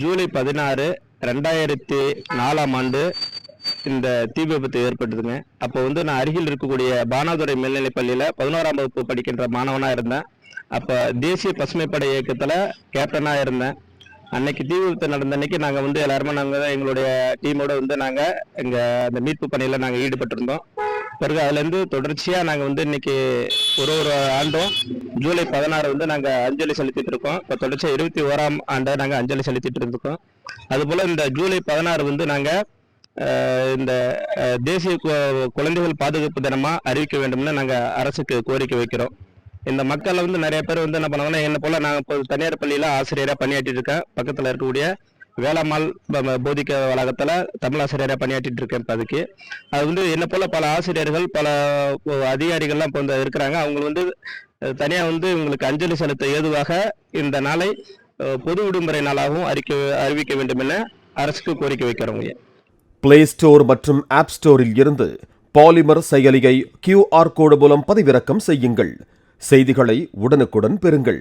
ஜூலை 16, 2004ஆம் ஆண்டு இந்த தீ விபத்து ஏற்பட்டதுங்க. அப்போ வந்து நான் அருகில் இருக்கக்கூடிய பானாதுரை மேல்நிலைப் பள்ளியில் 11ஆம் வகுப்பு படிக்கின்ற மாணவனாக இருந்தேன். அப்போ தேசிய பசுமைப்படை இயக்கத்தில் கேப்டனாக இருந்தேன். அன்னைக்கு தீ விபத்து நடந்த அன்னைக்கு நாங்கள் வந்து எல்லாருமே நாங்கள் எங்களுடைய டீமோட வந்து நாங்கள் எங்கள் அந்த மீட்பு பணியில் நாங்கள் ஈடுபட்டிருந்தோம். பிறகு அதுலேருந்து தொடர்ச்சியாக நாங்கள் வந்து இன்னைக்கு ஒரு ஆண்டும் ஜூலை 16 வந்து நாங்கள் அஞ்சலி செலுத்திட்டு இருக்கோம். இப்போ தொடர்ச்சியாக 21ஆம் ஆண்டை நாங்கள் அஞ்சலி செலுத்திட்டு இருக்கோம். அதுபோல் இந்த ஜூலை 16 வந்து நாங்கள் இந்த தேசிய குழந்தைகள் பாதுகாப்பு தினமாக அறிவிக்க வேண்டும்னு நாங்கள் அரசுக்கு கோரிக்கை வைக்கிறோம். இந்த மக்களை வந்து நிறைய பேர் வந்து என்ன பண்ணுவாங்கன்னா, என்ன போல் நாங்கள் இப்போ தனியார் பள்ளியில் ஆசிரியராக பணியாற்றிட்டு இருக்கேன். பக்கத்தில் இருக்கக்கூடிய வேளாமால் போதிக்க வளாகத்தில் தமிழ் ஆசிரியராக பணியாற்றிட்டு இருக்கேன். இப்போ அதுக்கு அது வந்து என்ன போல் பல ஆசிரியர்கள் பல அதிகாரிகள்லாம் இப்போ வந்து இருக்கிறாங்க. அவங்க வந்து தனியாக வந்து இவங்களுக்கு அஞ்சலி செலுத்த ஏதுவாக இந்த நாளை பொது விடுமுறை நாளாகவும் அறிவிக்க வேண்டும் என அரசுக்கு கோரிக்கை வைக்கிறோங்க. பிளே ஸ்டோர் மற்றும் ஆப் ஸ்டோரில் இருந்து பாலிமர் செயலியை QR கோடு மூலம் பதிவிறக்கம் செய்யுங்கள். செய்திகளை உடனுக்குடன் பெறுங்கள்.